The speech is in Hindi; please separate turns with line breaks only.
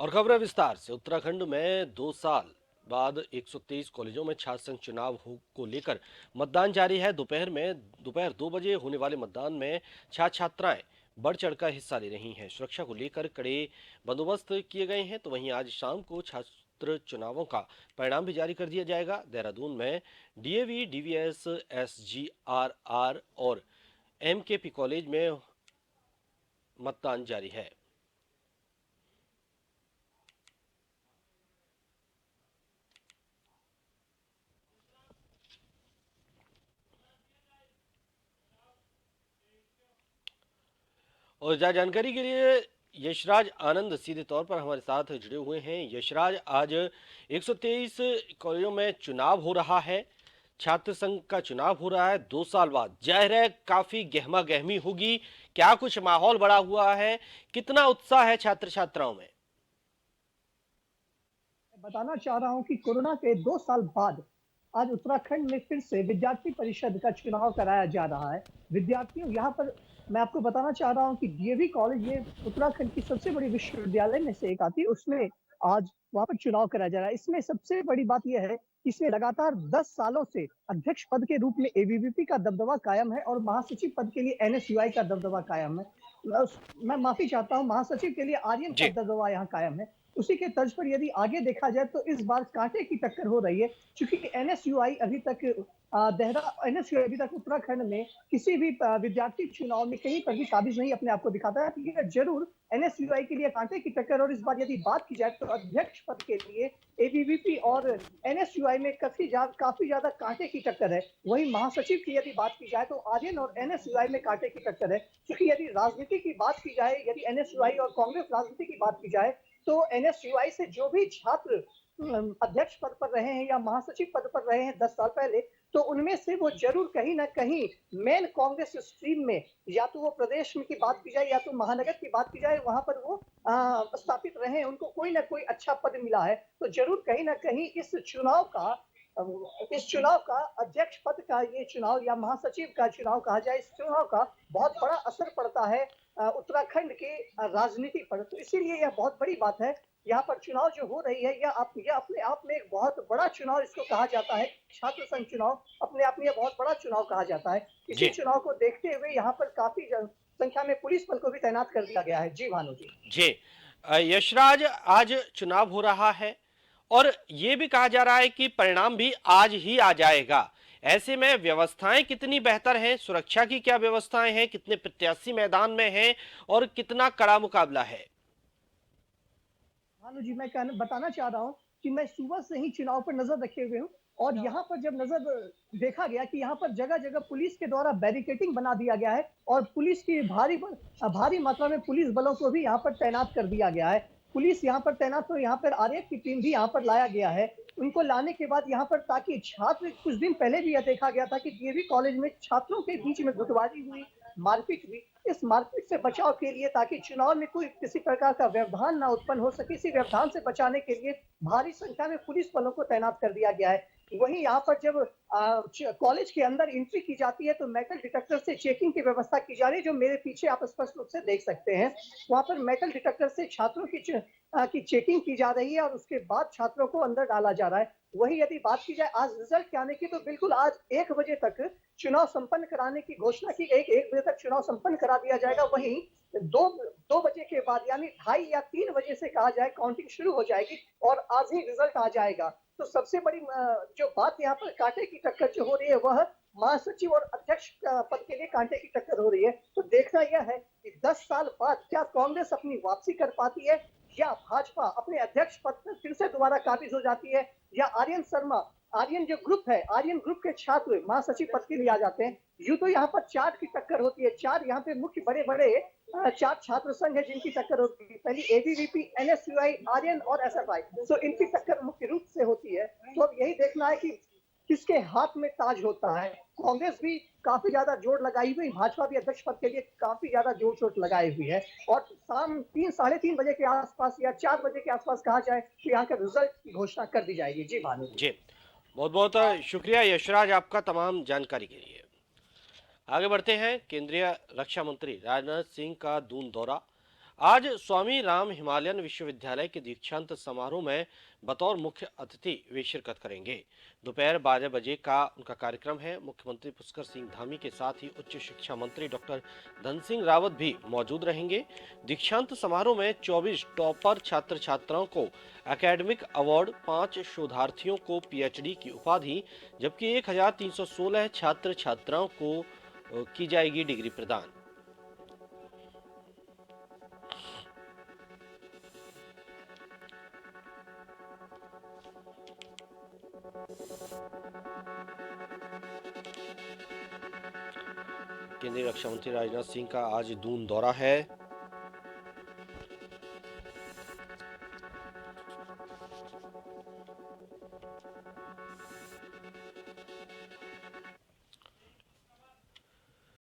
और खबरें विस्तार से। उत्तराखंड में 2 साल बाद 123 कॉलेजों में छात्र संघ चुनाव को लेकर मतदान जारी है। दोपहर 2 बजे होने वाले मतदान में छात्र छात्राएं बढ़ चढ़कर हिस्सा ले रही हैं। सुरक्षा को लेकर कड़े बंदोबस्त किए गए हैं। तो वहीं आज शाम को छात्र चुनावों का परिणाम भी जारी कर दिया जाएगा। देहरादून में डीएवी, डीवीएस, एसजीआरआर और एमकेपी कॉलेज में मतदान जारी है। और ज्यादा जानकारी के लिए यशराज आनंद सीधे तौर पर हमारे साथ जुड़े हुए हैं। यशराज, आज 123 कॉलेजों में चुनाव हो रहा है, छात्र संघ का चुनाव हो रहा है 2 साल बाद। जाहिर है काफी गहमा गहमी होगी। क्या कुछ माहौल बड़ा हुआ है? कितना उत्साह है छात्र छात्राओं में?
बताना चाह रहा हूं कि कोरोना के 2 साल बाद आज उत्तराखंड में फिर से विद्यार्थी परिषद का चुनाव कराया जा रहा है। विद्यार्थियों यहाँ पर मैं आपको बताना चाह रहा हूं कि डीएवी कॉलेज ये उत्तराखंड की सबसे बड़ी विश्वविद्यालय में से एक आती है, उसमें आज वहां पर चुनाव कराया जा रहा है। इसमें सबसे बड़ी बात यह है कि इसमें लगातार 10 सालों से अध्यक्ष पद के रूप में एबीवीपी का दबदबा कायम है और महासचिव पद के लिए एनएसयूआई का दबदबा कायम है। मैं माफी चाहता हूँ, महासचिव के लिए आर्यन का
जी।
दबदबा यहाँ कायम है। उसी के तर्ज पर यदि आगे देखा जाए तो इस बार कांटे की टक्कर हो रही है, क्योंकि एनएसयूआई अभी तक एनएसयूआई अभी तक उत्तराखंड में किसी भी विद्यार्थी चुनाव में कहीं पर भी काबिज नहीं अपने आप को दिखाता है। ये जरूर एनएसयूआई के लिए कांटे की टक्कर। और इस बार यदि बात की जाए तो अध्यक्ष पद के लिए एबीवीपी और एनएसयूआई में काफी ज्यादा कांटे की टक्कर है। वहीं महासचिव की यदि बात की जाए तो आर्यन और एनएसयूआई में कांटे की टक्कर है, क्योंकि यदि राजनीति की बात की जाए, यदि एनएसयूआई और कांग्रेस राजनीति की बात की जाए तो एनएसयूआई से जो भी छात्र अध्यक्ष पद पर रहे हैं या महासचिव पद पर रहे हैं 10 साल पहले, तो उनमें से वो जरूर कहीं ना कहीं मेन कांग्रेस स्ट्रीम में, या तो वो प्रदेश में की बात की जाए या तो महानगर की बात की जाए, वहां पर वो स्थापित रहे, उनको कोई ना कोई अच्छा पद मिला है। तो जरूर कहीं ना कहीं इस चुनाव का अध्यक्ष पद का ये चुनाव या महासचिव का चुनाव कहा जाए, इस चुनाव का बहुत बड़ा असर पड़ता है उत्तराखंड के राजनीति पर। तो इसीलिए यह बहुत बड़ी बात है। यहाँ पर चुनाव जो हो रही है यह अपने आप में एक बहुत बड़ा चुनाव इसको कहा जाता है। छात्र संघ चुनाव अपने आप में यह बहुत बड़ा चुनाव कहा जाता है। इसी
जी।
चुनाव को देखते हुए यहाँ पर काफी संख्या में पुलिस बल को भी तैनात कर दिया गया है। जी भानु जी।
जी। यशराज, आज चुनाव हो रहा है और ये भी कहा जा रहा है कि परिणाम भी आज ही आ जाएगा। ऐसे में व्यवस्थाएं कितनी बेहतर हैं? सुरक्षा की क्या व्यवस्थाएं हैं? कितने प्रत्याशी मैदान में हैं और कितना कड़ा मुकाबला है?
भानु जी, मैं बताना चाह रहा हूँ कि मैं सुबह से ही चुनाव पर नजर रखे हुए हूँ। और यहाँ पर जब नजर देखा गया कि यहाँ पर जगह जगह पुलिस के द्वारा बैरिकेटिंग बना दिया गया है और पुलिस की भारी मात्रा में पुलिस बलों को भी यहाँ पर तैनात कर दिया गया है। पुलिस यहाँ पर तैनात, तो यहाँ पर आरएएफ की टीम भी यहाँ पर लाया गया है। उनको लाने के बाद यहाँ पर, ताकि छात्र, कुछ दिन पहले भी यह देखा गया था कि डीएवी कॉलेज में छात्रों के बीच में गुटबाजी हुई, मारपीट हुई। इस मारपीट से बचाव के लिए, ताकि चुनाव में कोई किसी प्रकार का व्यवधान ना उत्पन्न हो सके, इसी व्यवधान से बचाने के लिए भारी संख्या में पुलिस बलों को तैनात कर दिया गया है। वहीं यहाँ पर जब कॉलेज के अंदर एंट्री की जाती है तो मेटल डिटेक्टर से चेकिंग की व्यवस्था की जा रही है, जो मेरे पीछे आप स्पष्ट रूप से देख सकते हैं। वहां पर मेटल डिटेक्टर से छात्रों की चेकिंग की जा रही है और उसके बाद छात्रों को अंदर डाला जा रहा है। वही यदि बात की जाए आज रिजल्ट के आने की, तो बिल्कुल आज 1 बजे तक चुनाव संपन्न कराने की घोषणा की गई। 1 बजे तक चुनाव संपन्न करा दिया जाएगा। वहीं दो दो बजे के बाद यानी 2:30 या 3 बजे से कहा जाए काउंटिंग शुरू हो जाएगी और आज ही रिजल्ट आ जाएगा। तो सबसे बड़ी जो बात यहाँ पर कांटे की टक्कर जो हो रही है वह महासचिव और अध्यक्ष पद के लिए कांटे की टक्कर हो रही है। तो देखना यह है कि 10 साल बाद क्या कांग्रेस अपनी वापसी कर पाती है, या भाजपा अपने अध्यक्ष पद पर फिर से दोबारा काबिज हो जाती है, या आर्यन जो ग्रुप है, आर्यन ग्रुप के छात्र महासचिव पद के लिए आ जाते हैं। यूं तो यहाँ पर 4 की टक्कर होती है। 4 यहाँ पे मुख्य बड़े बड़े 4 छात्र संघ है जिनकी टक्कर होती है। पहली एबीवीपी, एनएसयूआई, आर्यन और एसएफआई। तो इनकी टक्कर मुख्य रूप से होती है। तो अब यही देखना है कि किसके हाथ में ताज होता है। कांग्रेस भी काफी ज्यादा जोर लगाई हुई, भाजपा भी अध्यक्ष पद के लिए काफी ज्यादा जोर शोर लगाई हुई है। और शाम 3 साढ़े 3 बजे के आसपास या 4 बजे के आसपास कहा जाए तो यहाँ का रिजल्ट की घोषणा कर दी जाएगी। जी भानु जी।
जी, बहुत बहुत शुक्रिया यशराज आपका तमाम जानकारी के लिए। आगे बढ़ते हैं। केंद्रीय रक्षा मंत्री राजनाथ सिंह का दून दौरा। आज स्वामी राम हिमालयन विश्वविद्यालय के दीक्षांत समारोह में बतौर मुख्य अतिथि वे शिरकत करेंगे। दोपहर 12 बजे का उनका कार्यक्रम है। मुख्यमंत्री पुष्कर सिंह धामी के साथ ही उच्च शिक्षा मंत्री डॉक्टर धन सिंह रावत भी मौजूद रहेंगे। दीक्षांत समारोह में 24 टॉपर छात्र छात्राओं को एकेडमिक अवार्ड, 5 शोधार्थियों को पीएचडी की उपाधि, जबकि 1316 छात्र छात्राओं को की जाएगी डिग्री प्रदान। केंद्रीय रक्षा मंत्री राजनाथ सिंह का आज दून दौरा है।